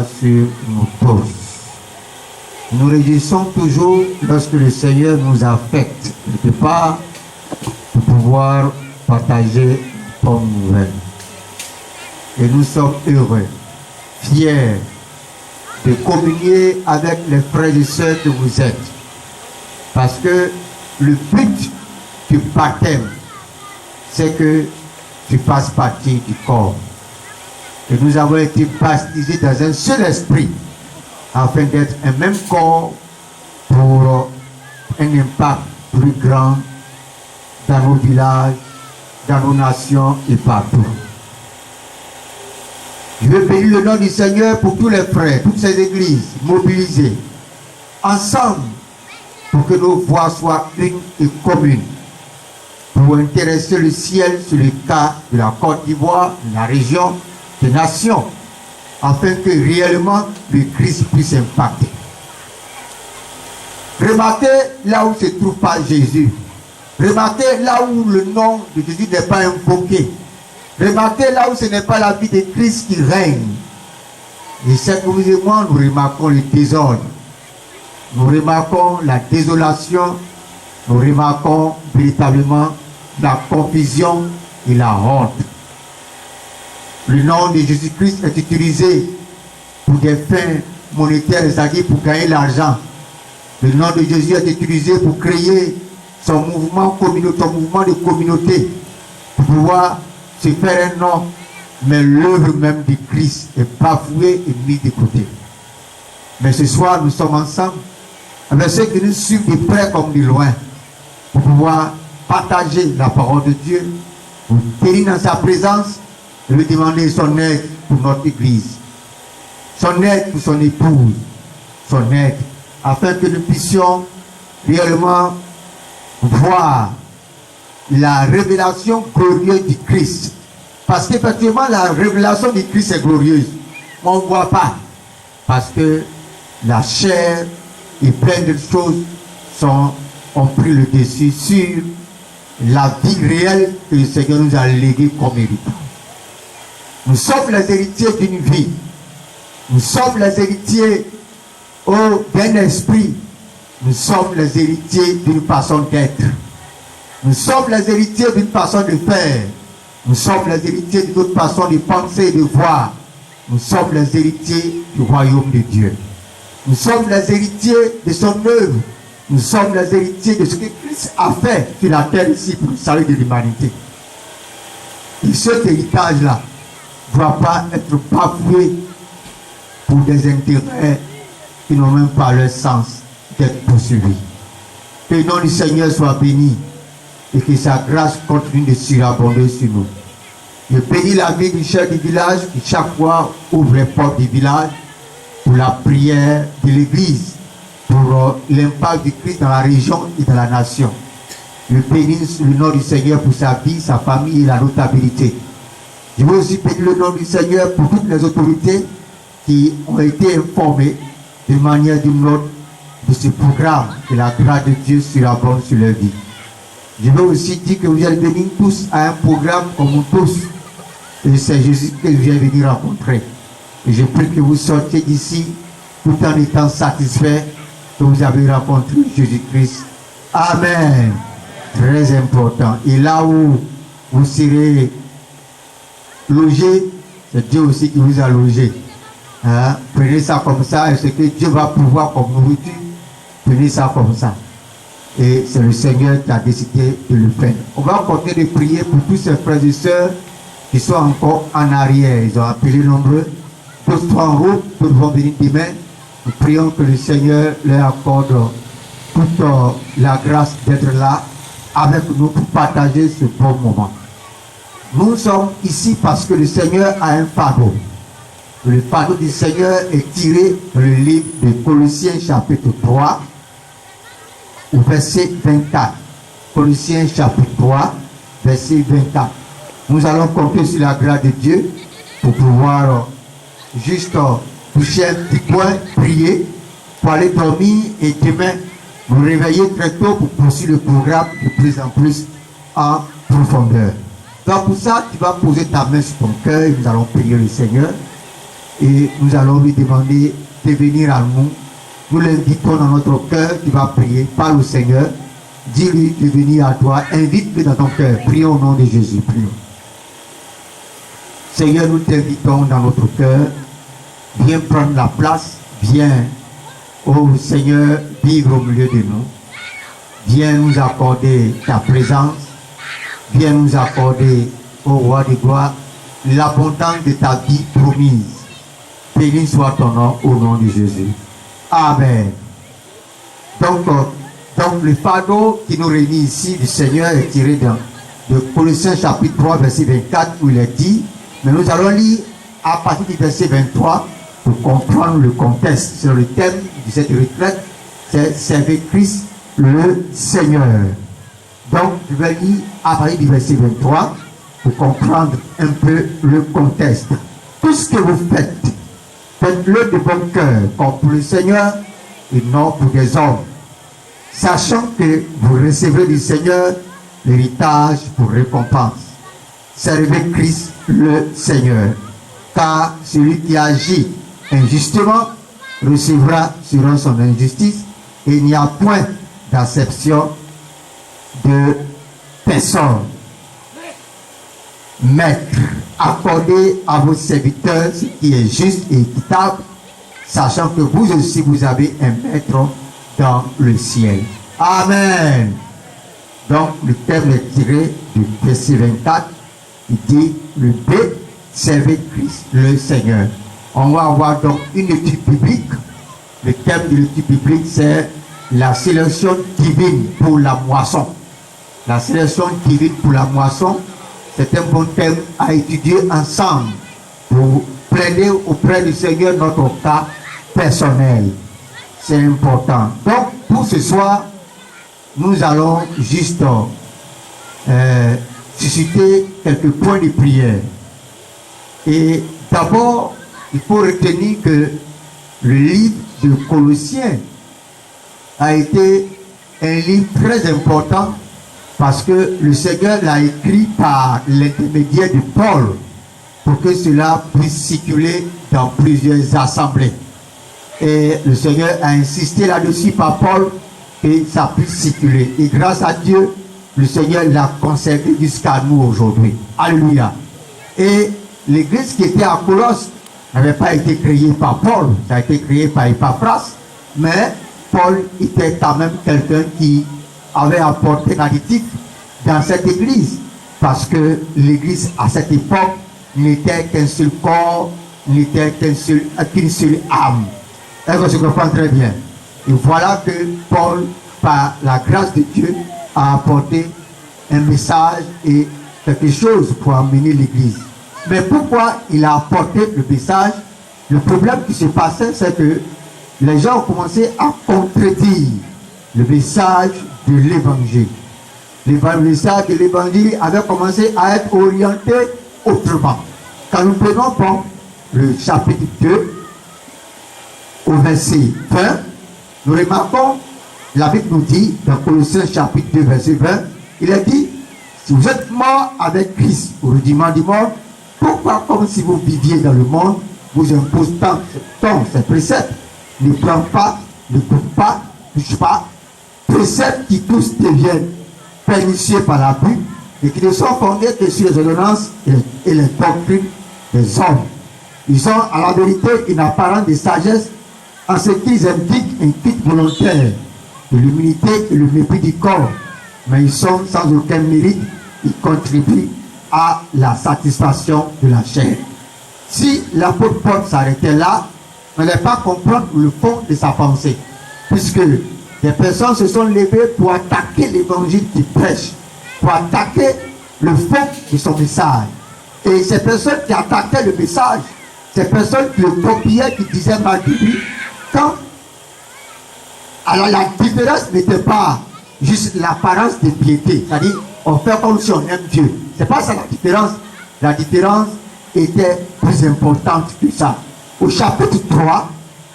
sur nous tous. Nous réjouissons toujours lorsque le Seigneur nous affecte quelque part pour pouvoir partager bonne nouvelle. Et nous sommes heureux, fiers de communier avec les frères et sœurs que vous êtes. Parce que le but du baptême, c'est que tu fasses partie du corps. Et nous avons été baptisés dans un seul esprit, afin d'être un même corps pour un impact plus grand dans nos villages, dans nos nations et partout. Je veux bénir le nom du Seigneur pour tous les frères, toutes ces églises mobilisées, ensemble, pour que nos voix soient une et communes, pour intéresser le ciel sur le cas de la Côte d'Ivoire, de la région, des nations, afin que réellement le Christ puisse impacter. Remarquez là où ne se trouve pas Jésus. Remarquez là où le nom de Jésus n'est pas invoqué. Remarquez là où ce n'est pas la vie de Christ qui règne. Et c'est que vous et moi, nous remarquons le désordre. Nous remarquons la désolation. Nous remarquons véritablement la confusion et la honte. Le nom de Jésus-Christ est utilisé pour des fins monétaires, c'est-à-dire pour gagner l'argent. Le nom de Jésus est utilisé pour créer son mouvement de communauté, pour pouvoir se faire un nom, mais l'œuvre même de Christ est bafouée et mise de côté. Mais ce soir, nous sommes ensemble avec ceux qui nous suivent de près comme de loin, pour pouvoir partager la parole de Dieu, pour tenir dans sa présence, et lui demander son aide pour notre Église, son aide pour son épouse, son aide, afin que nous puissions réellement voir la révélation glorieuse du Christ. Parce qu'effectivement, la révélation du Christ est glorieuse. On ne voit pas. Parce que la chair et plein de choses ont pris le dessus sur la vie réelle que le Seigneur nous a léguée comme héritage. Nous sommes les héritiers d'une vie. Nous sommes les héritiers d'un esprit. Nous sommes les héritiers d'une façon d'être. Nous sommes les héritiers d'une façon de faire. Nous sommes les héritiers d'une autre façon de penser et de voir. Nous sommes les héritiers du royaume de Dieu. Nous sommes les héritiers de son œuvre. Nous sommes les héritiers de ce que Christ a fait sur la terre ici pour le salut de l'humanité. Et cet héritage-là ne doit pas être bafoué pour des intérêts qui n'ont même pas leur sens d'être poursuivis. Que le nom du Seigneur soit béni et que sa grâce continue de surabonder sur nous. Je bénis la vie du chef du village qui chaque fois ouvre les portes du village pour la prière de l'église, pour l'impact du Christ dans la région et dans la nation. Je bénis le nom du Seigneur pour sa vie, sa famille et la notabilité. Je veux aussi bénir le nom du Seigneur pour toutes les autorités qui ont été informées d'une manière ou d'une autre de ce programme, que la grâce de Dieu surabonde sur leur vie. Je veux aussi dire que vous allez venir tous à un programme comme nous tous. Et c'est Jésus que je viens venir rencontrer. Et je prie que vous sortiez d'ici tout en étant satisfaits que vous avez rencontré Jésus-Christ. Amen. Très important. Et là où vous serez logé, c'est Dieu aussi qui vous a logé. Hein? Prenez ça comme ça, et ce que Dieu va pouvoir comme nourriture, prenez ça comme ça. Et c'est le Seigneur qui a décidé de le faire. On va continuer de prier pour tous ces frères et sœurs qui sont encore en arrière. Ils ont appelé nombreux. Tous sont en route, tous vont venir demain. Nous prions que le Seigneur leur accorde toute la grâce d'être là avec nous pour partager ce bon moment. Nous sommes ici parce que le Seigneur a un fardeau. Le fardeau du Seigneur est tiré dans le livre de Colossiens chapitre 3, au verset 24. Colossiens chapitre 3, verset 24. Nous allons compter sur la grâce de Dieu pour pouvoir juste toucher un petit point, prier, pour aller dormir et demain nous réveiller très tôt pour poursuivre le programme de plus en plus en profondeur. Donc pour ça, tu vas poser ta main sur ton cœur et nous allons prier le Seigneur. Et nous allons lui demander de venir à nous. Nous l'invitons dans notre cœur, tu vas prier, parle au Seigneur. Dis-lui de venir à toi, invite-le dans ton cœur. Prions au nom de Jésus, prions. Seigneur, nous t'invitons dans notre cœur. Viens prendre la place, viens, ô Seigneur, vivre au milieu de nous. Viens nous accorder ta présence. Viens nous accorder, ô Roi de gloire, l'abondance de ta vie promise. Béni soit ton nom au nom de Jésus. Amen. Donc le fardeau qui nous réunit ici du Seigneur est tiré de Colossiens chapitre 3, verset 24, où il est dit, mais nous allons lire à partir du verset 23 pour comprendre le contexte. C'est le thème de cette retraite, c'est servir Christ le Seigneur. Donc je vais lire à partir du verset 23 pour comprendre un peu le contexte. Tout ce que vous faites, faites-le de bon cœur, comme pour le Seigneur et non pour des hommes, sachant que vous recevrez du Seigneur l'héritage pour récompense. Servez Christ le Seigneur, car celui qui agit injustement recevra selon son injustice, et il n'y a point d'acception de personne. Maître, accordez à vos serviteurs ce qui est juste et équitable, sachant que vous aussi vous avez un maître dans le ciel. Amen. Donc le thème est tiré du verset 24. Il dit le B, servez Christ le Seigneur. On va avoir donc une étude biblique. Le thème de l'étude biblique, c'est la sélection divine pour la moisson. La sélection divine pour la moisson, c'est un bon thème à étudier ensemble pour plaider auprès du Seigneur notre cas personnel. C'est important. Donc, pour ce soir, nous allons juste susciter quelques points de prière. Et d'abord, il faut retenir que le livre de Colossiens a été un livre très important parce que le Seigneur l'a écrit par l'intermédiaire de Paul pour que cela puisse circuler dans plusieurs assemblées. Et le Seigneur a insisté là-dessus par Paul que ça puisse circuler. Et grâce à Dieu, le Seigneur l'a conservé jusqu'à nous aujourd'hui. Alléluia. Et l'église qui était à Colosse n'avait pas été créée par Paul, ça a été créé par Epaphras, mais Paul était quand même quelqu'un qui avait apporté l'additif dans cette église, parce que l'église à cette époque n'était qu'un seul corps, n'était qu'une seule âme. Est-ce que je comprends très bien? Et voilà que Paul, par la grâce de Dieu, a apporté un message et quelque chose pour amener l'église. Mais pourquoi il a apporté le message? Le problème qui se passait, c'est que les gens ont commencé à contredire le message de l'évangile. Le message de l'évangile avait commencé à être orienté autrement. Quand nous prenons bon, le chapitre 2, au verset 20, nous remarquons, la Bible nous dit, dans Colossiens chapitre 2, verset 20, il a dit, si vous êtes mort avec Christ au rudiment du monde, pourquoi, comme si vous viviez dans le monde, vous imposez tant ces préceptes? Ne prends pas, ne coupe pas, touche pas, préceptes qui tous deviennent pernicieux par l'abus et qui ne sont fondés que sur les ordonnances et les doctrines des hommes. Ils ont à la vérité une apparence de sagesse en ce qu'ils indiquent un culte volontaire de l'humilité et le mépris du corps, mais ils sont sans aucun mérite, ils contribuent à la satisfaction de la chair. Si l'apôtre Paul s'arrêtait là, on n'allait pas comprendre le fond de sa pensée, puisque des personnes se sont levées pour attaquer l'évangile qu'il prêche, pour attaquer le fond de son message. Et ces personnes qui attaquaient le message, ces personnes qui le copiaient, qui disaient mal de lui, quand alors la différence n'était pas juste l'apparence de piété, c'est-à-dire on fait comme si on aime Dieu. C'est pas ça la différence. La différence était plus importante que ça. Au chapitre 3,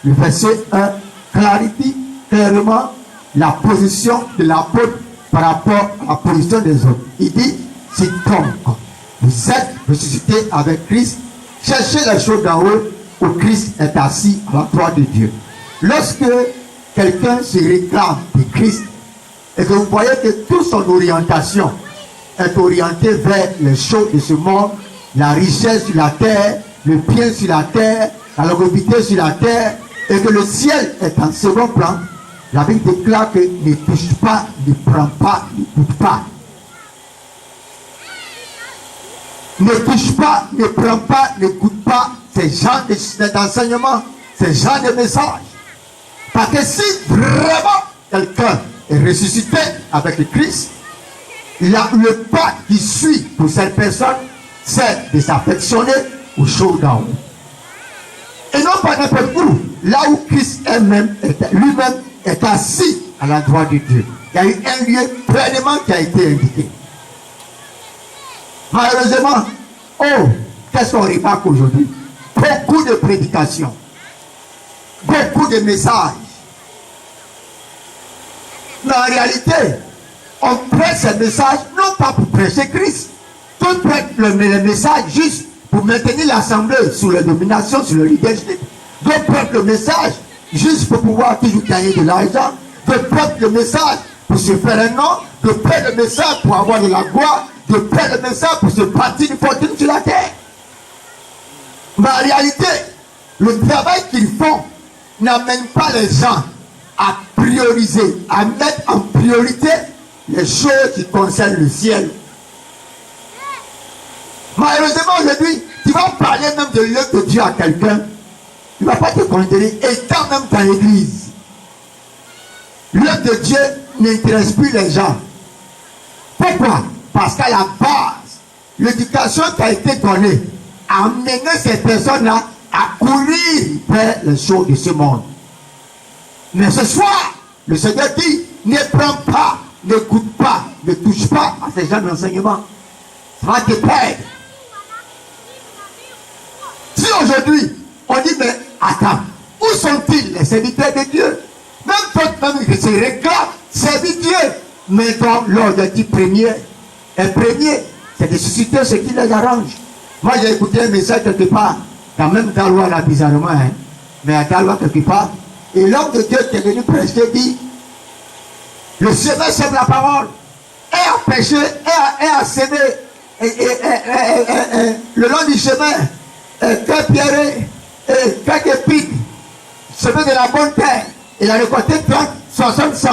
le verset 1 clarifie clairement la position de l'apôtre par rapport à la position des autres. Il dit, c'est comme vous êtes ressuscités avec Christ, cherchez les choses d'en haut, où Christ est assis à la droite de Dieu. Lorsque quelqu'un se réclame de Christ et que vous voyez que toute son orientation est orientée vers les choses de ce monde, la richesse sur la terre, le bien sur la terre, la longévité sur la terre, et que le ciel est en second plan, la Bible déclare que ne touche pas, ne prend pas, ne goûte pas. Ne touche pas, ne prend pas, ne goûte pas ces genres d'enseignements, ces genres de messages. Parce que si vraiment quelqu'un est ressuscité avec le Christ, le pas qui suit pour cette personne, c'est de s'affectionner aux choses d'en haut. Et non pas n'importe où, là où Christ lui-même est assis à la droite de Dieu. Il y a eu un lieu pleinement qui a été indiqué. Malheureusement, qu'est-ce qu'on remarque aujourd'hui? Beaucoup de prédications, beaucoup de messages. Mais en réalité, on prête ces messages non pas pour prêcher Christ. On prête le message juste pour maintenir l'assemblée sous la domination, sous le leadership. D'autres prêtent le message juste pour pouvoir toujours gagner de l'argent. D'autres prêtent le message pour se faire un nom. D'autres prêtent le message pour avoir de la gloire. D'autres prêtent le message pour se bâtir une fortune sur la terre. Mais en réalité, le travail qu'ils font n'amène pas les gens à prioriser, à mettre en priorité les choses qui concernent le ciel. Malheureusement, aujourd'hui, tu vas parler même de l'œuvre de Dieu à quelqu'un, il ne va pas te considérer étant même dans l'église. L'œuvre de Dieu n'intéresse plus les gens. Pourquoi? Parce qu'à la base, l'éducation qui a été donnée a amené ces personnes-là à courir vers les choses de ce monde. Mais ce soir, le Seigneur dit, ne prends pas, ne goûte pas, ne touche pas à ces gens d'enseignement. Ça va te perdre. Si aujourd'hui, on dit, mais attends, où sont-ils les serviteurs de Dieu? Même toi-même qui se réclame, servir Dieu. Mais donc, l'ordre premier, c'est de susciter ce qui les arrange. Moi, j'ai écouté un message quelque part, quand même Dalois là, bizarrement, mais à Dalois quelque part, et l'homme de Dieu qui est venu prêcher dit, le semeur sème la parole, et à pêcher, et à s'aimer, le long du chemin, quand Pierre et quand pique, semer de la bonne terre, il a récolté 30, 60, 100.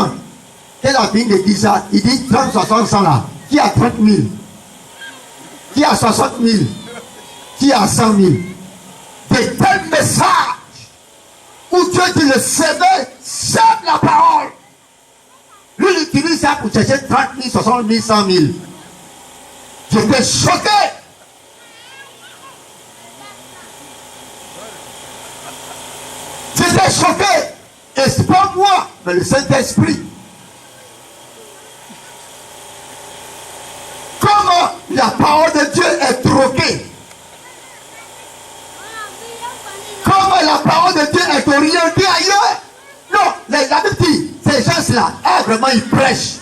Et la Bible dit ça, il dit 30, 60, 100 là. Qui a 30 000? Qui a 60 000? Qui a 100 000? De tels messages où Dieu dit le semeur sème la parole. Lui, il utilise ça pour chercher 30 000, 60 000, 100 000. J'étais choqué. J'étais choqué. Et c'est pas moi, mais le Saint-Esprit. Comment la parole de Dieu est troquée. Comment la parole de Dieu est orientée ailleurs. Non, la Bible dit, ces gens-là, vraiment, ils prêchent.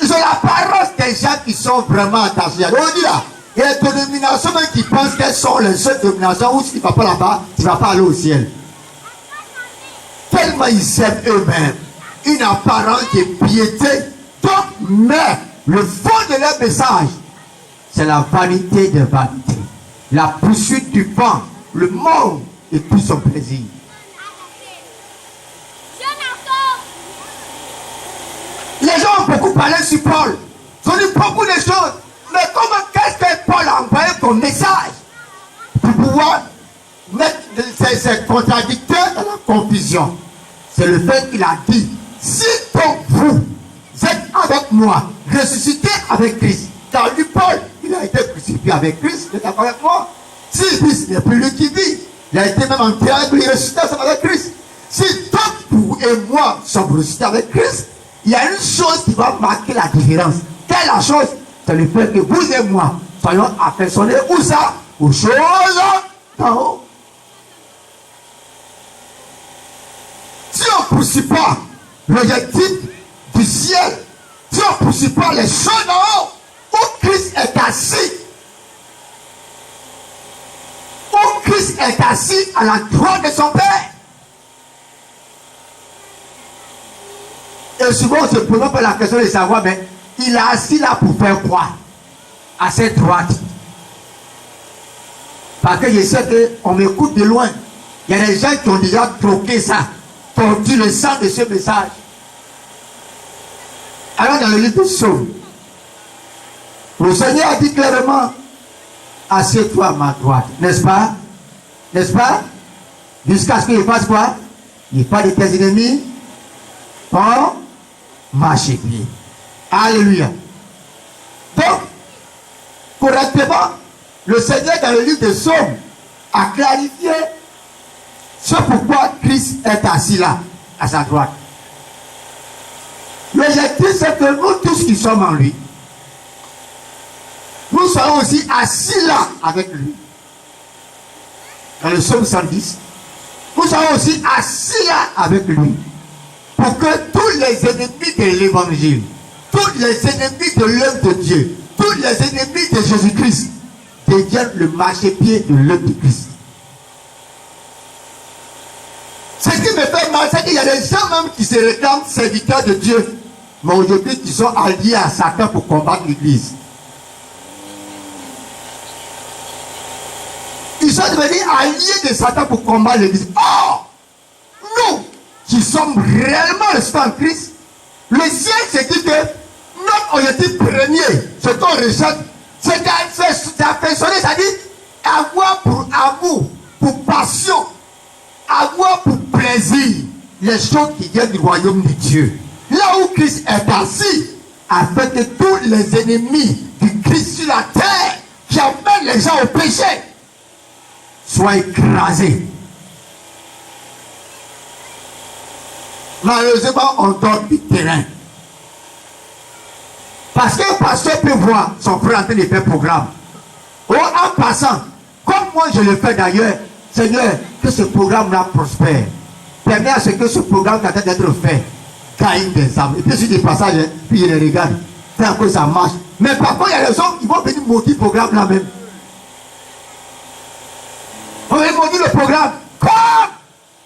Ils ont l'apparence des gens qui sont vraiment attachés. On dit là, il y a des dénominations même qui pensent qu'elles sont les seules dénominations où si tu ne vas pas là-bas, tu ne vas pas aller au ciel. Tellement ils aiment eux-mêmes une apparence de piété. Donc, mais le fond de leur message, c'est la vanité des vanités. La poursuite du vent, le monde et tout son plaisir. Les gens ont beaucoup parlé sur Paul. Ils ont dit beaucoup de choses. Mais comment qu'est-ce que Paul a envoyé comme message pour pouvoir mettre ces contradicteurs dans la confusion? C'est le fait qu'il a dit, si donc vous êtes avec moi, ressuscité avec Christ. Car lui, Paul, il a été crucifié avec Christ, il est d'accord avec moi. Si Christ n'est plus lui qui vit, il a été même enterré, il est ressuscité avec Christ. Si donc vous et moi sommes ressuscités avec Christ, il y a une chose qui va marquer la différence. Quelle est la chose? C'est le fait que vous et moi soyons affectionnés où ça? Aux choses d'en haut. Si on ne poursuit pas l'objectif du ciel, si on ne poursuit pas les choses d'en haut, où Christ est assis, où Christ est assis à la droite de son Père. Et souvent, on se pose pas la question de savoir, mais il est assis là pour faire quoi? À cette droite. Parce que je sais qu'on m'écoute de loin. Il y a des gens qui ont déjà troqué ça, tordu le sens de ce message. Alors, dans le livre de Psaume, le Seigneur a dit clairement, assieds-toi à ma droite, n'est-ce pas? N'est-ce pas? Jusqu'à ce qu'il fasse quoi? Il fasse de tes ennemis ton marchepied. Alléluia. Donc, correctement, le Seigneur dans le livre de Psaume a clarifié ce pourquoi Christ est assis là, à sa droite. L'objectif, c'est que nous tous qui sommes en lui, nous serons aussi assis là avec lui. Dans le psaume 110, nous serons aussi assis là avec lui. Pour que tous les ennemis de l'évangile, tous les ennemis de l'œuvre de Dieu, tous les ennemis de Jésus-Christ deviennent le marchepied de l'œuvre de Christ. Ce qui me fait mal, c'est qu'il y a des gens même qui se réclament serviteurs de Dieu, mais aujourd'hui qui sont alliés à Satan pour combattre l'Église. Ils sont devenus alliés de Satan pour combattre l'Église. Or, nous qui sommes réellement restés en Christ, le ciel se dit que notre objectif premier, ce qu'on rejette, c'est d'affectionner, c'est-à-dire avoir pour amour, pour passion, avoir pour plaisir les choses qui viennent du royaume de Dieu. Là où Christ est assis, afin que tous les ennemis du Christ sur la terre qui amènent les gens au péché soient écrasés. Malheureusement, on donne du terrain. Parce qu'un pasteur peut voir son frère en train de faire programme. Ou en passant, comme moi je le fais d'ailleurs, Seigneur, que ce programme-là prospère. Permets à ce que ce programme qui est en train d'être fait gagne des âmes. Et puis sur des passages, puis je les regarde. C'est un peu ça marche. Mais parfois, il y a des hommes qui vont venir maudire le programme là même. On va maudire le programme comme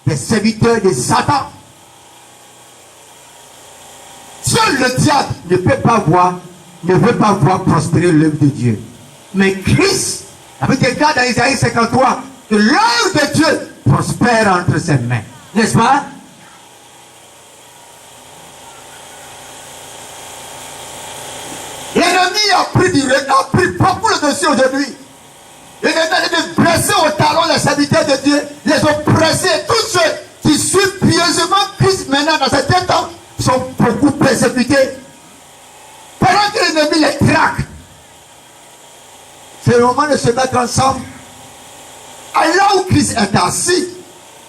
des serviteurs de Satan. Seul le diable ne peut pas voir, ne veut pas voir prospérer l'œuvre de Dieu. Mais Christ, avec des cas dans Isaïe 53, que l'œuvre de Dieu prospère entre ses mains. N'est-ce pas? L'ennemi a pris beaucoup le dessus aujourd'hui. L'ennemi a de blesser au talon les serviteurs de Dieu, les oppressés, tous ceux qui suivent pieusement Christ maintenant dans cet temps sont beaucoup persécutés. Pendant que l'ennemi les traque, c'est le moment de se mettre ensemble. À là où Christ est assis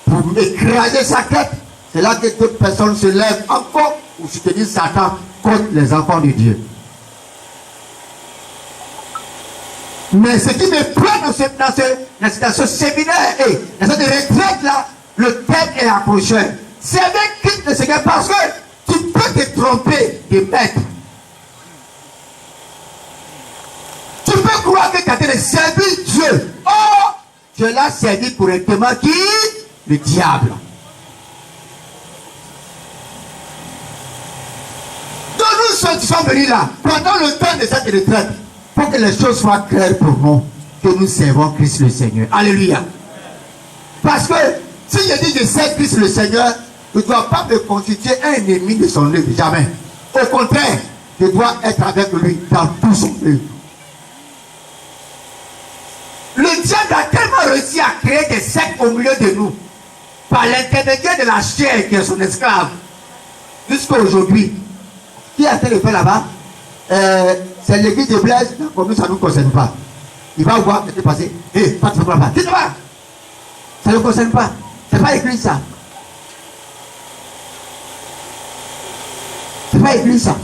pour écraser sa tête, c'est là que d'autres personnes se lèvent encore pour soutenir Satan contre les enfants de Dieu. Mais ce qui me plaît dans ce séminaire et dans cette retraite-là, le thème est accroché. C'est avec Christ le Seigneur parce que tu peux te tromper de maître. Tu peux croire que tu as été servi Dieu. Oh, Dieu l'a servi correctement qui? Le diable. Donc nous ceux qui sommes venus là, pendant le temps de cette retraite, pour que les choses soient claires pour nous, que nous servons Christ le Seigneur. Alléluia. Parce que si je dis je sers Christ le Seigneur, je ne dois pas me constituer un ennemi de son œuvre. Jamais. Au contraire, je dois être avec lui dans tout son œuvre. Le diable a tellement réussi à créer des sectes au milieu de nous, par l'intermédiaire de la chair qui est son esclave. Jusqu'à aujourd'hui, qui a fait le fait là-bas? C'est l'église de Blaise, comme nous, ça ne nous concerne pas. Il va voir ce qui est passé. Hé, pas de problème. Dis-le pas. Ça ne nous concerne pas. C'est pas l'église ça. C'est pas l'église ça.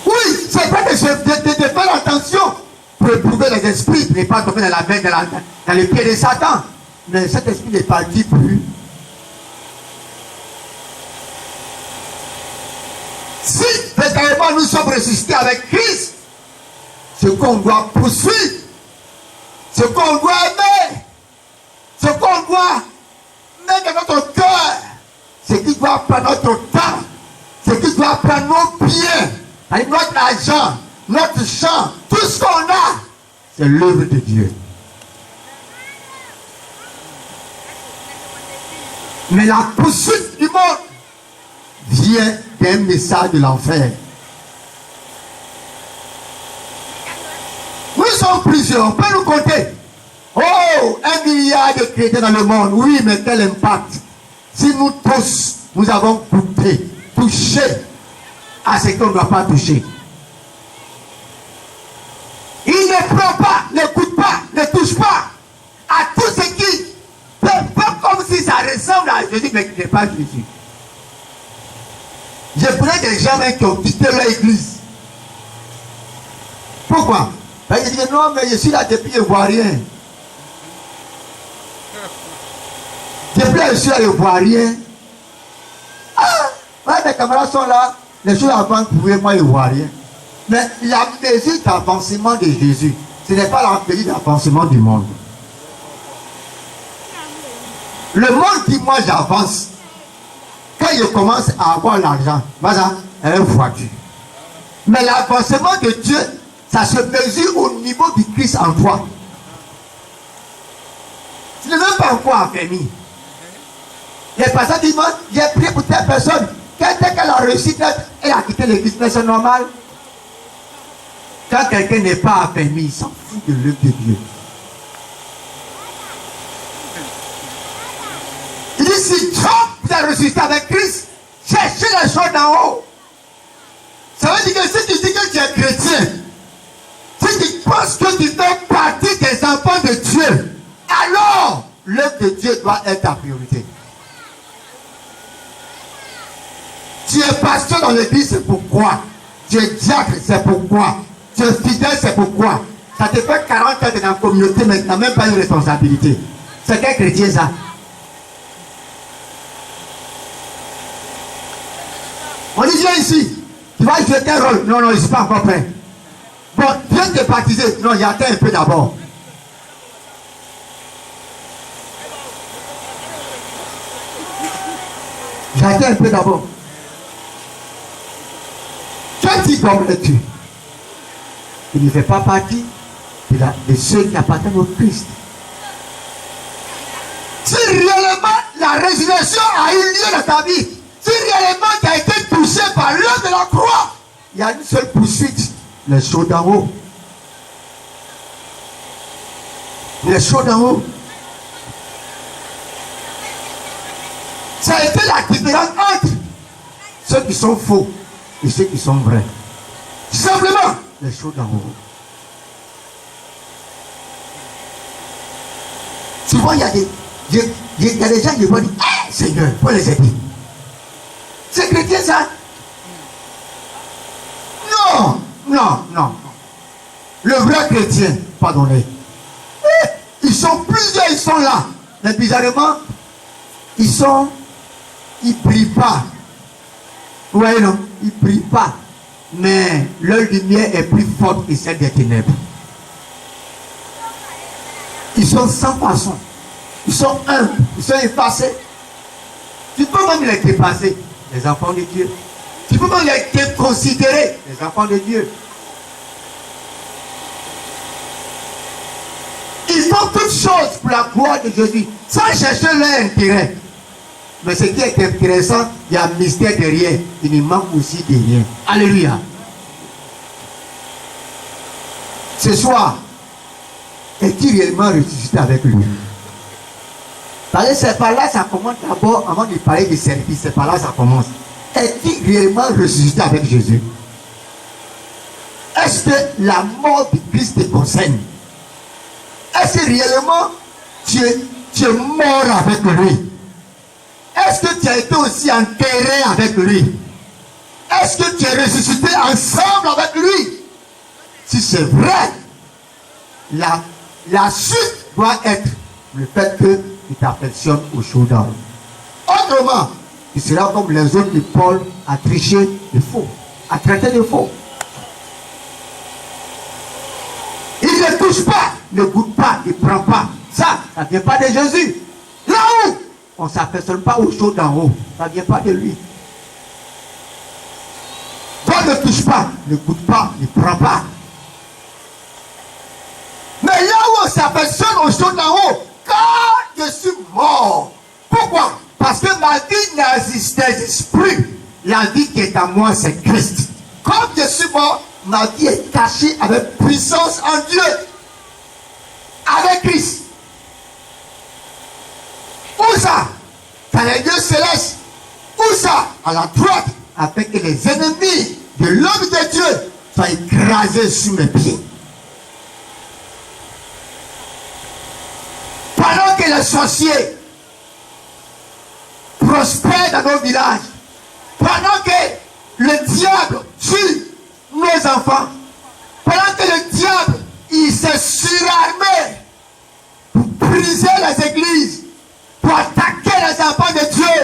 Oui, c'est pas de faire attention pour éprouver les esprits, pour ne pas tomber dans la veine, dans les pieds de Satan. Mais cet esprit n'est pas dit plus. Si véritablement nous sommes ressuscités avec Christ, ce qu'on doit poursuivre, ce qu'on doit aimer, doit mettre dans notre cœur, ce qui doit prendre notre temps, ce qui doit prendre nos biens, avec notre argent, notre champ, tout ce qu'on a, c'est l'œuvre de Dieu. Mais la poursuite du monde vient d'un message de l'enfer. Nous sommes plusieurs, on peut nous compter. Oh, 1 milliard de chrétiens dans le monde. Oui, mais quel impact? Si nous tous, nous avons goûté, touché à ce qu'on ne doit pas toucher. Il ne prend pas, n'écoute pas, ne touche pas à tout ce qui peut faire comme si ça ressemble à Jésus, mais qui n'est pas Jésus. Je connais des gens qui ont quitté leur église. Pourquoi? Parce qu'ils disent non, mais je suis là depuis, je ne vois rien. Depuis là, je suis là, je ne vois rien. Ah, mes camarades sont là, les choses avancent pour eux, moi, je ne vois rien. Mais la mesure d'avancement de Jésus, ce n'est pas la mesure d'avancement du monde. Le monde dit, moi, j'avance. Quand je commence à avoir l'argent, voilà, une voiture. Mais l'avancement de Dieu, ça se mesure au niveau du Christ en toi. Tu ne veux pas encore affermi. Les personnes disent, j'ai prié pour telle personne. Dès qu'elle a réussi, elle a quitté l'église, mais c'est normal. Quand quelqu'un n'est pas affermi, il s'en fout de l'œuvre de Dieu. Il dit, si tu as ressuscité avec Christ, cherchez les choses d'en haut. Ça veut dire que si tu dis que tu es chrétien, si tu penses que tu fais partie des enfants de Dieu, alors l'œuvre de Dieu doit être ta priorité. Tu es pasteur dans l'église, c'est pourquoi. Tu es diacre, c'est pourquoi. Tu es fidèle, c'est pourquoi. Ça te fait 40 ans dans la communauté, mais tu n'as même pas une responsabilité. C'est quel chrétien ça? On dit viens ici, tu vas jouer quel rôle? Non, non, je ne suis pas encore prêt. Bon, viens te baptiser. Non, j'attends un peu d'abord. J'attends un peu d'abord. Quel homme es-tu? Il ne fait pas partie de ceux qui appartiennent au Christ. Si réellement la résurrection a eu lieu dans ta vie, si réellement tu as été touché par l'œuvre de la croix, il y a une seule poursuite, les choses d'en haut. Les choses d'en haut. Ça a été la différence entre ceux qui sont faux et ceux qui sont vrais. Simplement, les choses d'en haut. Souvent, il y a des gens qui vont dire, hey, Seigneur, il faut les aider. C'est chrétien ça? Non, non, non. Le vrai chrétien, pardonnez. Ils sont plusieurs, ils sont là. Mais bizarrement, ils prient pas. Oui, non, ils prient pas. Mais leur lumière est plus forte que celle des ténèbres. Ils sont sans façon. Ils sont humbles. Ils sont effacés. Tu peux même les dépasser, les enfants de Dieu. Tu peux même les considérer, les enfants de Dieu. Ils font toutes choses pour la gloire de Jésus, sans chercher leur intérêt. Mais ce qui est intéressant, il y a un mystère derrière. Il nous manque aussi de rien. Alléluia. Ce soir, est-il réellement ressuscité avec lui? Parce que c'est par là que ça commence d'abord, avant de parler de service, c'est par là que ça commence. Est-il réellement ressuscité avec Jésus? Est-ce que la mort de Christ te concerne? Est-ce que réellement tu es mort avec lui? Est-ce que tu as été aussi enterré avec lui? Est-ce que tu es ressuscité ensemble avec lui? Si c'est vrai, la suite doit être le fait que tu t'affectionnes au showdown. Autrement, tu seras comme les autres de Paul à tricher de faux, à traiter de faux. Il ne touche pas, ne goûte pas, il ne prend pas. Ça ne vient pas de Jésus. on ne s'aperçoit pas aux choses d'en haut. Ça ne vient pas de lui. Toi ne touche pas, ne goûte pas, ne prends pas. Mais là où on s'aperçoit aux choses d'en haut, quand je suis mort. Pourquoi? Parce que ma vie n'existe plus. La vie qui est à moi, c'est Christ. Comme je suis mort, ma vie est cachée avec puissance en Dieu. Avec Christ. Où ça? Dans les lieux célestes. Où ça? À la droite. Afin que les ennemis de l'homme de Dieu soient écrasés sous mes pieds. Pendant que les sorciers prospèrent dans nos villages, pendant que le diable tue nos enfants, pendant que le diable il s'est surarmé pour briser les églises, pour attaquer les enfants de Dieu,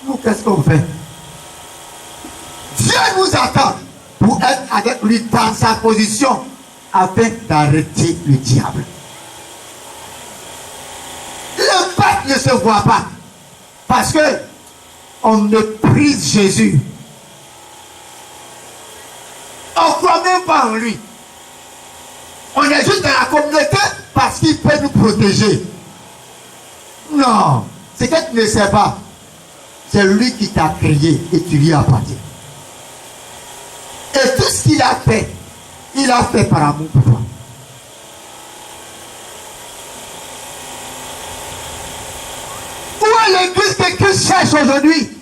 nous qu'est-ce qu'on fait? Dieu nous attend pour être avec lui dans sa position afin d'arrêter le diable. L'impact ne se voit pas parce que on méprise Jésus. On ne croit même pas en lui. On est juste dans la communauté parce qu'il peut nous protéger. Non, c'est que tu ne sais pas. C'est lui qui t'a créé et tu lui appartiens. Et tout ce qu'il a fait par amour pour toi. Où est l'église que Christ cherche aujourd'hui?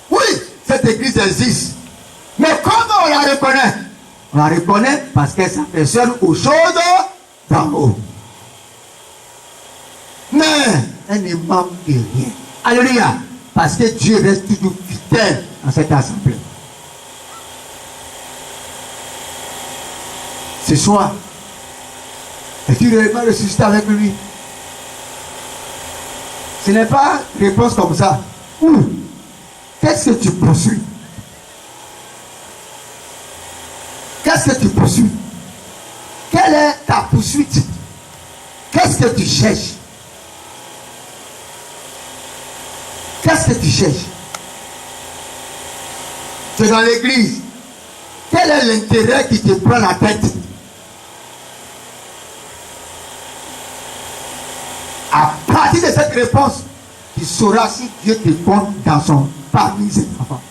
Oui, cette église existe. Mais comment on la reconnaît? On la reconnaît parce qu'elle s'affectionne aux choses d'en haut. Mais elle ne manque de rien. Alléluia. Parce que Dieu reste toujours fidèle dans cette assemblée. Ce soir, es-tu réellement ressuscité avec lui? Ce n'est pas une réponse comme ça. Où? Qu'est-ce que tu poursuis? Qu'est-ce que tu poursuis? Quelle est ta poursuite? Qu'est-ce que tu cherches? Qu'est-ce que tu cherches? Tu es dans l'église. Quel est l'intérêt qui te prend la tête? À partir de cette réponse, tu sauras si Dieu te compte dans son parmi ses enfants.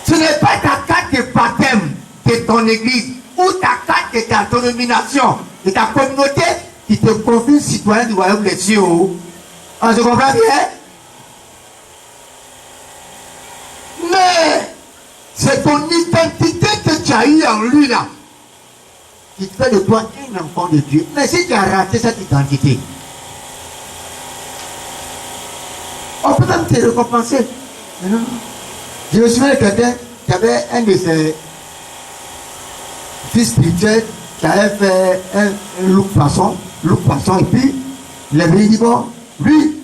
Ce n'est pas ta carte de baptême de ton église ou ta carte de ta dénomination, de ta communauté qui te confie citoyen du royaume des cieux. On se comprend bien? Mais c'est ton identité que tu as eue en lui là qui fait de toi un enfant de Dieu. Mais si tu as raté cette identité, on peut même te récompenser. Non. Je me souviens de quelqu'un qui avait un de ses fils spirituels qui avait fait un look poisson, et puis il avait dit bon, lui,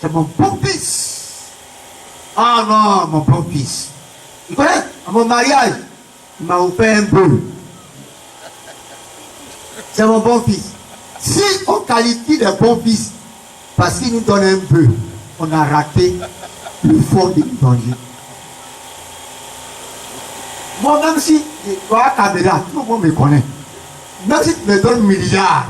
c'est mon bon fils. Ah non, mon bon fils. Il connaît, à mon mariage, il m'a offert un bol. C'est mon bon fils. Si on qualifie de bon fils parce qu'il nous donne un peu, on a raté le fond de l'évangile. Moi, même si, toi, caméra, tout le monde me connaît. Même si tu me donnes milliards,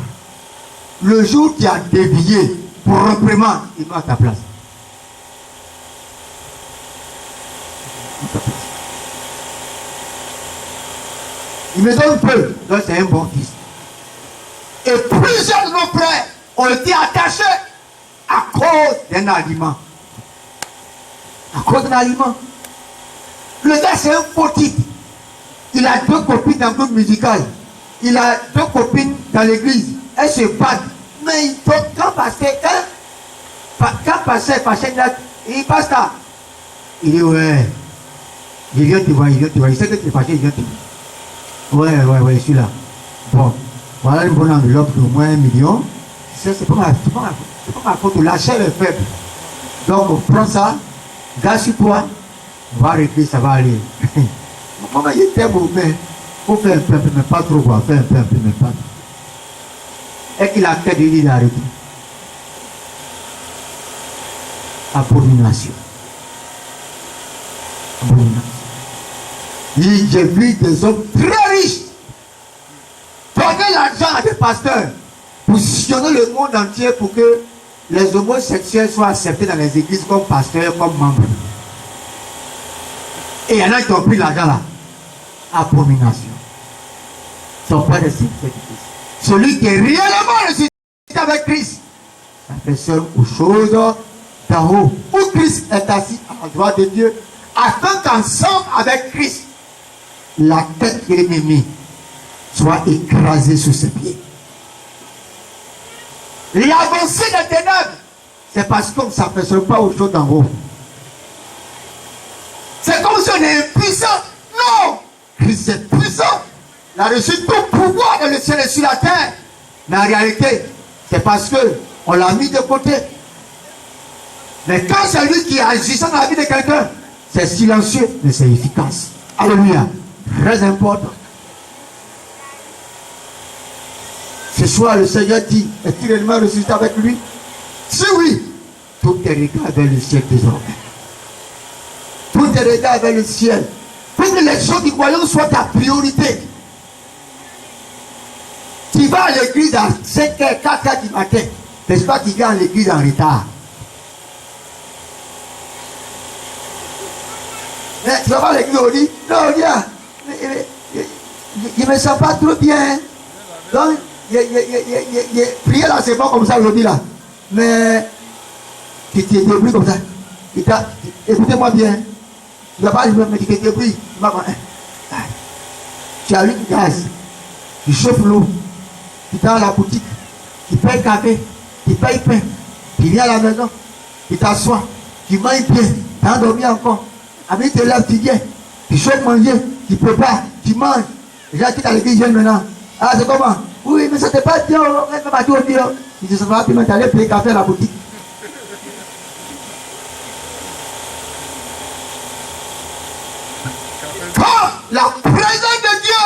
le jour où tu as dévié pour reprément, il met à ta place. Il me donne peu, donc c'est un bon fils. Et plusieurs de nos frères ont été attachés à cause d'un aliment. À cause d'un aliment. Le gars, c'est un faux type. Il a 2 copines dans le groupe musical. Il a 2 copines dans l'église. Elles se battent. Mais il faut, quand pasteur il passe là. Il dit ouais. Il vient te voir, il sait que tu es fâché, il vient te voir. Ouais, je suis là. Bon, voilà une bonne enveloppe d'au moins 1 million. C'est pas ma faute, la chair est faible. Donc on prend ça, gars sur toi, on va arrêter, ça va aller. Maman, il était beau, mais il faut faire un peu, mais pas trop, quoi. Faire un peu, mais pas trop. et qu'il a fait de lui d'arrêter. Abomination. Abomination. J'ai vu des hommes très riches donner l'argent à des pasteurs pour sillonner le monde entier pour que les homosexuels soient acceptés dans les églises comme pasteurs, comme membres. Et il y en a qui ont pris l'argent là. Abomination. Son père est Christ. Celui qui est réellement ressuscité avec Christ, ça fait seul aux choses d'en haut, où Christ est assis à la droite de Dieu, afin qu'ensemble avec Christ, la tête de l'ennemi soit écrasée sous ses pieds. L'avancée des ténèbres, c'est parce qu'on ne s'aperçoit pas aux choses d'en haut. C'est comme si on est impuissant. Non! Christ est puissant. Il a reçu tout pouvoir dans le ciel et sur la terre. Mais en réalité, c'est parce qu'on l'a mis de côté. Mais quand c'est lui qui agit dans la vie de quelqu'un, c'est silencieux, mais c'est efficace. Alléluia. Très important. Ce soir, le Seigneur dit, est-il réellement ressuscité avec lui? Si oui, tout est regard vers le ciel désormais. Tout est regard vers le ciel. Pour que les choses du royaume soient ta priorité. Tu vas à l'église à 5h, 4h du matin. N'est-ce pas que tu viens à l'église en retard? Mais tu vas pas à l'église, on dit, non, regarde, je ne me sens pas trop bien. Donc, prier là, c'est pas comme ça aujourd'hui là. Mais, tu t'es débrouillé comme ça. Écoutez-moi bien. Tu ne vas pas dire, mais tu t'es débrouillé. Tu allumes le gaz. Tu chauffes l'eau. Tu vas à la boutique. Tu payes café. Tu payes pain. Tu viens à la maison. Tu t'assois. Tu manges bien. Tu as endormi encore. Après, tu te lèves, tu viens. Tu chauffes manger. Tu prépares. Tu manges. Les gens qui t'ont l'église viennent maintenant. Ah, c'est comment? Oui, mais ça n'était pas bien. On va pas tout dire. Tu te sens puis tu allais payer café à la boutique. Quand la présence de Dieu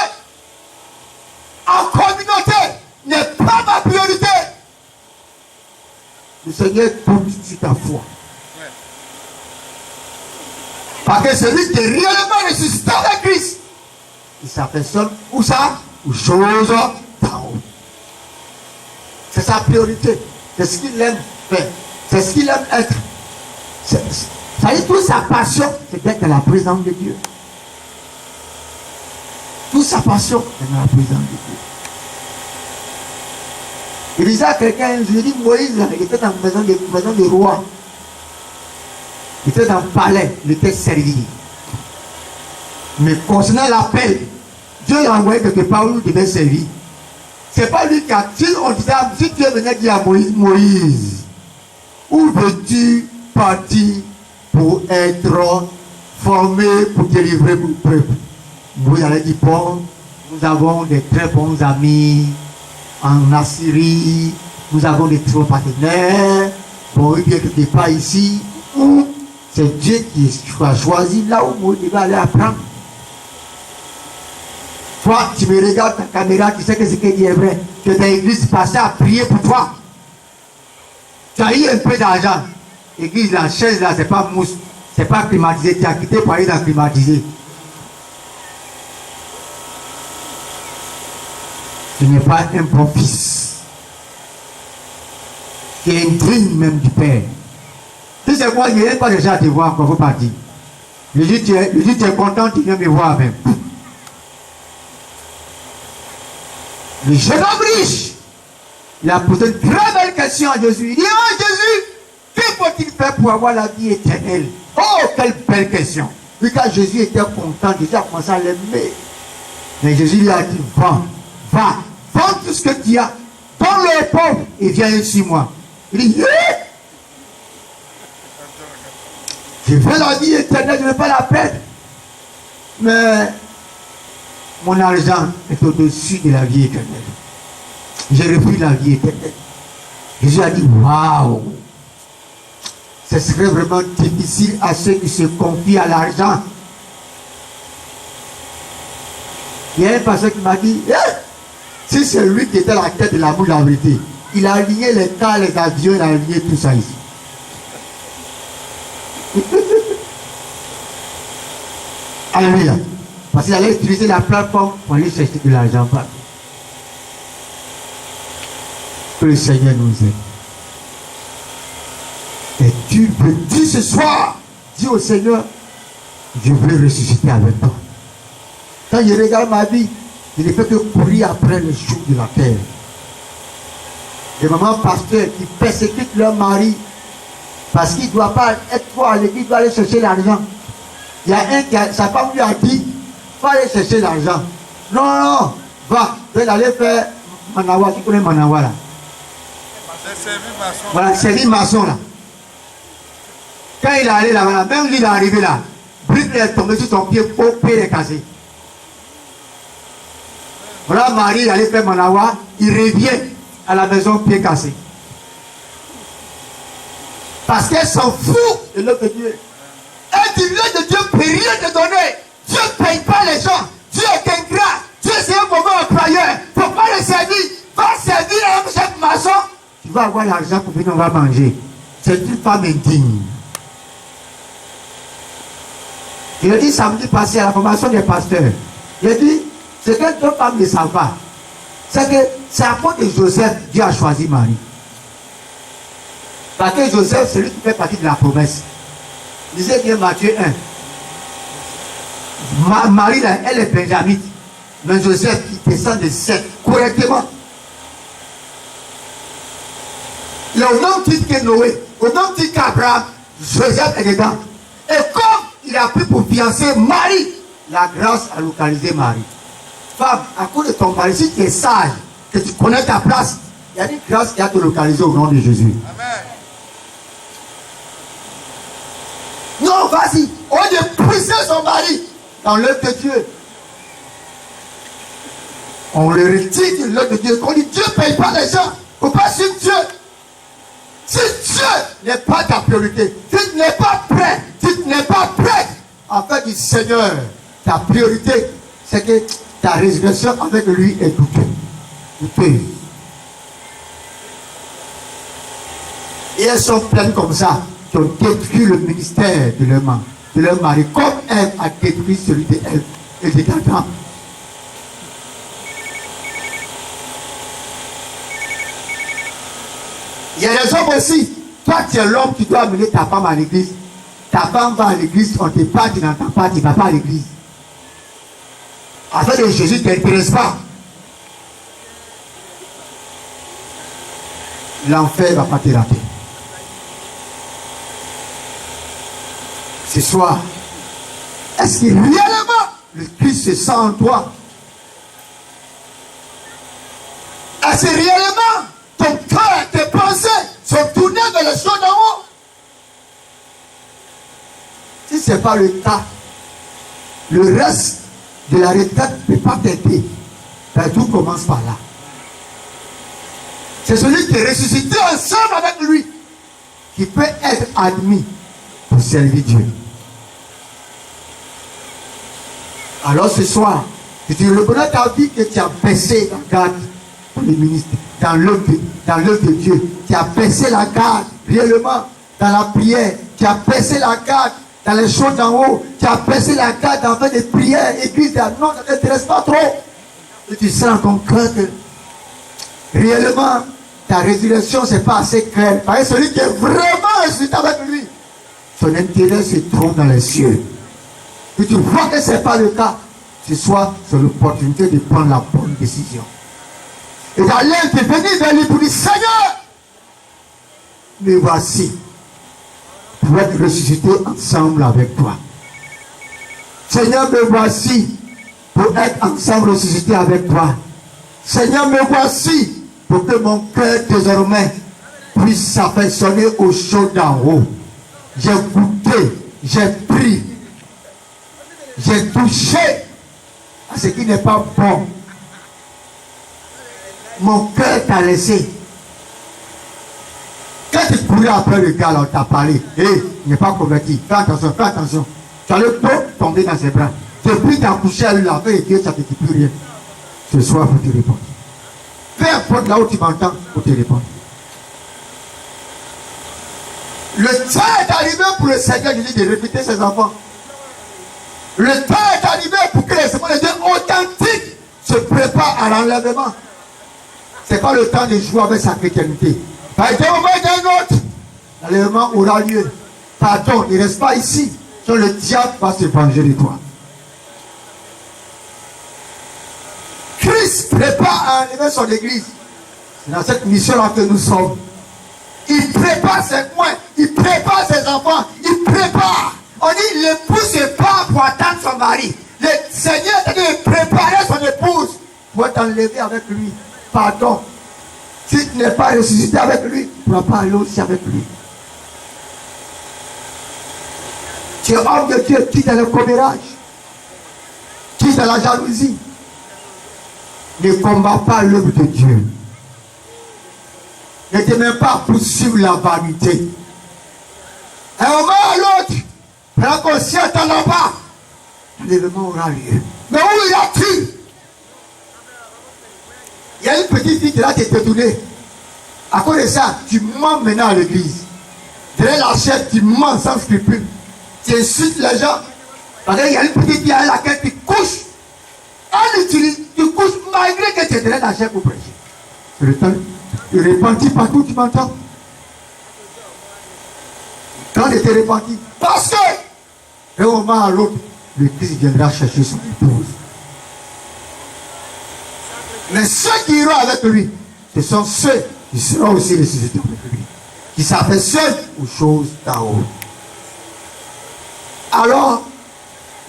en communauté n'est pas ma priorité, le Seigneur compte sur ta foi. Parce que celui qui est réellement ressuscité avec Christ, il s'aperçoit où ça? Aux choses d'en haut. C'est sa priorité. C'est ce qu'il aime faire. C'est ce qu'il aime être. Ça dit toute sa passion, c'est d'être dans la présence de Dieu. Toute sa passion est dans la présence de Dieu. Il disait à quelqu'un, je lui dis, Moïse, il était dans la maison du roi. Il était dans le palais, il était servi. Mais concernant l'appel, Dieu l'a envoyé quelque part où il devait servir. C'est pas lui qui a dit, on disait, si Dieu venait dire à Moïse, Moïse, où veux-tu partir pour être formé, pour délivrer mon peuple? Moïse allait dire, bon, nous avons des très bons amis en Assyrie, nous avons des très bons partenaires, bon, il y a quelque part ici, où c'est Dieu qui a choisi là où Moïse va aller apprendre. Toi, tu me regardes ta caméra, tu sais que ce qu'il dit est vrai. Que ta église passait à prier pour toi. Tu as eu un peu d'argent. L'église, la chaise là, c'est pas mousse. C'est pas climatisé. Tu as quitté pour aller dans climatisé. Tu n'es pas un bon fils. Tu es indigne même du Père. Tu sais quoi, il n'y a pas déjà à te voir quand vous partez. Le jour tu es content, tu viens me voir même. Le jeune homme riche, il a posé une très belle question à Jésus. Il dit, oh Jésus, que faut-il faire pour avoir la vie éternelle? Oh, quelle belle question. Puis quand Jésus était content, Jésus a commencé à l'aimer. Mais Jésus lui a dit, vends tout ce que tu as, donne-le aux pauvres et viens sur moi. Il dit, yeah! Je veux la vie éternelle, je ne veux pas la perdre. Mais mon argent est au-dessus de la vie éternelle. J'ai repris la vie éternelle. Jésus a dit, waouh! Ce serait vraiment difficile à ceux qui se confient à l'argent. Il y a un pasteur qui m'a dit, Si c'est lui qui était la tête de l'amour de la vérité, il a aligné les cars, les avions, il a aligné tout ça ici. Alléluia. Parce qu'il allait utiliser la plateforme pour aller chercher de l'argent. Que le Seigneur nous aide. Et tu veux dire ce soir, dis au Seigneur, je veux ressusciter avec toi. Quand je regarde ma vie, je ne fais que courir après les choses de la terre. Les mamans pasteurs qui persécutent leur mari parce qu'il ne doit pas être fort à l'église, il doit aller chercher l'argent. Il y a un qui sa femme lui a dit, va aller chercher l'argent. Non, non, va, je vais aller faire Manawa, tu connais Manawa là. Voilà, c'est maçon là. Quand il est allé là-bas, même lui il est arrivé là, brique est tombé sur son pied, au pied est cassé. Voilà, Marie, il allait faire Manawa, il revient à la maison, pied cassé. Parce qu'elle s'en fout de l'œuvre de Dieu. Elle dit, l'œuvre de Dieu ne peut rien te donner. Dieu ne paye pas les gens. Dieu est ingrat. Dieu c'est un mauvais employeur. Il ne faut pas le servir. Va servir un chef maçon. Tu vas avoir l'argent pour venir, on va manger. C'est une femme indigne. Il a dit samedi passé à la formation des pasteurs. Il a dit, c'est que deux femmes ne savent pas. C'est que c'est à cause de Joseph, Dieu a choisi Marie. Parce que Joseph, c'est lui qui fait partie de la promesse. Lisez bien Matthieu 1. Marie, là, elle est benjamite. Mais Joseph, il descend de Seth correctement. Il est au même titre que Noé, au même titre qu'Abraham, Joseph est dedans. Et comme il a pris pour fiancer Marie, la grâce a localisé Marie. Femme, à cause de ton mari, si tu es sage, que tu connais ta place, il y a une grâce qui a te localisé au nom de Jésus. Amen. Non, vas-y, on a poussé son mari dans l'œuvre de Dieu. On le retire de l'œuvre de Dieu. On dit Dieu ne paye pas les gens. Il ne faut pas suivre Dieu. Si Dieu n'est pas ta priorité, si tu n'es pas prêt, si tu n'es pas prêt à faire du Seigneur, ta priorité, c'est que ta résurrection avec lui est douteuse. Et elles sont pleines comme ça, qui ont détruit le ministère de leur mari, comme elle a détruit celui d'elle et de Adam. Il y a des hommes aussi. Toi, tu es l'homme qui doit amener ta femme à l'église. Ta femme va à l'église, on te parle, tu n'entends pas, tu ne vas pas à l'église. Afin de Jésus ne t'intéresse pas. L'enfer ne va pas te rater. Ce soir, est-ce que réellement le Christ se sent en toi? Est-ce que réellement ton cœur, tes pensées sont tournées vers les choses d'en haut? Si ce n'est pas le cas, le reste de la retraite ne peut pas t'aider. Tout commence par là. C'est celui qui est ressuscité ensemble avec lui qui peut être admis pour servir Dieu. Alors ce soir, si tu reconnais ta vie que tu as baissé la garde pour les ministres, dans l'œuvre de Dieu, tu as baissé la garde réellement dans la prière, tu as baissé la garde dans les choses d'en haut, tu as baissé la garde dans des prières, église, non, ça ne t'intéresse pas trop. Et tu sens ton cœur que réellement ta résurrection c'est pas assez clair. Parce que celui qui est vraiment ressuscité avec lui, son intérêt se trouve dans les cieux. Et tu vois que ce n'est pas le cas, ce soir c'est l'opportunité de prendre la bonne décision. Et d'aller te venir vers lui pour dire Seigneur, me voici pour être ressuscité ensemble avec toi. Seigneur, me voici pour être ensemble ressuscité avec toi. Seigneur, me voici pour que mon cœur désormais puisse s'affectionner aux choses d'en haut. J'ai goûté, j'ai pris, j'ai touché à ce qui n'est pas bon. Mon cœur t'a laissé. Quand tu courais après le gars, là, on t'a parlé. Hé, il n'est pas converti. Fais attention, fais attention. Tu as le dos tombé dans ses bras. Depuis ta couché à lui, la fin et Dieu, ça ne te dit plus rien. Ce soir, vous te répondre. Peu importe là où tu m'entends pour te répondre. Le temps est arrivé pour le Seigneur Jésus de répéter ses enfants. Le temps est arrivé pour que les semences de Dieu authentiques se préparent à l'enlèvement. Ce n'est pas le temps de jouer avec sa chrétienté. Par un moment d'un autre, l'enlèvement aura lieu. Pardon, il ne reste pas ici. Sur le diable va se venger de toi. Christ prépare à enlever son église. C'est dans cette mission-là que nous sommes. Il prépare ses coins, il prépare ses enfants, il prépare. On dit l'épouse se part pour attendre son mari. Le Seigneur a dit de préparer son épouse pour être enlevé avec lui. Pardon. Si tu n'es pas ressuscité avec lui, tu ne pourras pas aller aussi avec lui. Tu es homme de Dieu qui est dans le commérage, qui est dans la jalousie. Ne combat pas l'œuvre de Dieu. Ne te mets pas pour suivre la vanité. Un moment à l'autre, pendant qu'on s'y attend là-bas, l'événement aura lieu. Mais où iras-tu? Il y a une petite fille qui va te détourner. À cause de ça, tu mens maintenant à l'église. Derrière la chaise, tu mens sans scrupule. Tu insultes les gens. Parce qu'il y a une petite fille à laquelle tu couches. Elle utilise, tu couches malgré que tu es derrière la chaise pour prêcher. C'est le temps. Tu repentis partout, tu m'entends? Quand tu t'es repenti, parce que d'un moment à l'autre, le Christ viendra chercher son épouse. Mais ceux qui iront avec lui, ce sont ceux qui seront aussi ressuscités avec lui, qui s'aperçoivent aux choses d'en haut. Alors,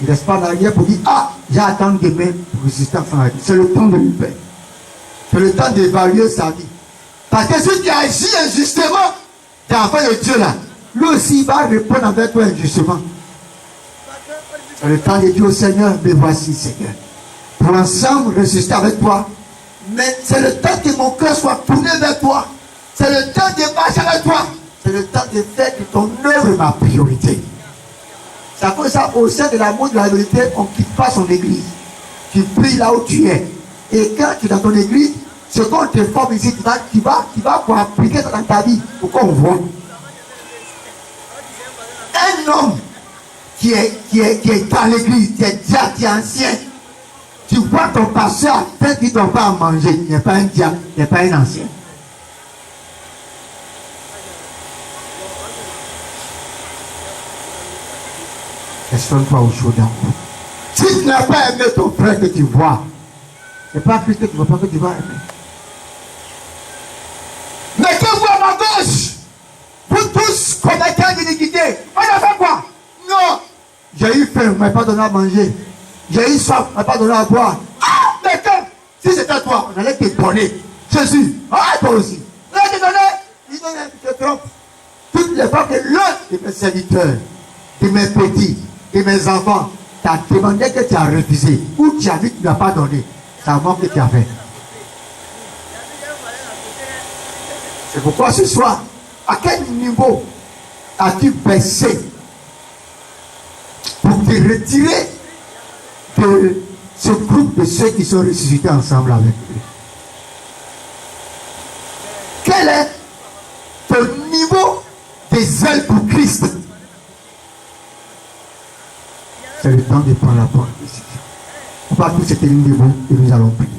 il ne reste pas derrière pour dire, ah, j'attends demain pour ressusciter en famille. C'est le temps de lui faire. C'est le temps d'évaluer sa vie. Parce que si tu agis injustement, tu es enfant de Dieu là, lui aussi il va répondre avec toi injustement. C'est le temps de dire au Seigneur, me voici Seigneur. Pour ensemble ressusciter avec toi. Mais c'est le temps que mon cœur soit tourné vers toi. C'est le temps de marcher avec toi. C'est le temps de faire de ton œuvre ma priorité. C'est à cause de ça, au sein de l'amour de la vérité, on ne quitte pas son église. Tu pries là où tu es. Et quand tu es dans ton église, ce qu'on te forme ici, tu vas pour appliquer ça dans ta vie pour qu'on voit. Un homme qui est dans l'église, qui est ancien, tu vois ton pasteur, peut-être qu'il ne doit pas manger, il n'est pas un diable, il n'est pas un ancien. Questionne-toi au chaud d'amour. Si tu n'as pas aimé ton frère que tu vois, ce n'est pas Christ que tu ne vois pas que tu vas aimer. Mettez-vous à ma gauche. Vous tous commettez d'iniquité. On a fait quoi? Non. J'ai eu faim, on ne m'a pas donné à manger. J'ai eu soif, on ne m'a pas donné à boire. Ah, mais quand, si c'était toi, on allait te donner. Jésus, ah, toi aussi. On allait te donner. Il te trompe. Toutes les fois que l'un de mes serviteurs, de mes petits, de mes enfants, t'a demandé que tu as refusé, ou tu as dit que tu n'as pas donné, ça manque que tu as fait. C'est pourquoi ce soir, à quel niveau as-tu baissé pour te retirer de ce groupe de ceux qui sont ressuscités ensemble avec lui? Quel est ton niveau de zèle pour Christ? C'est le temps de prendre la bonne décision. On va tous être unis debout et nous allons prier.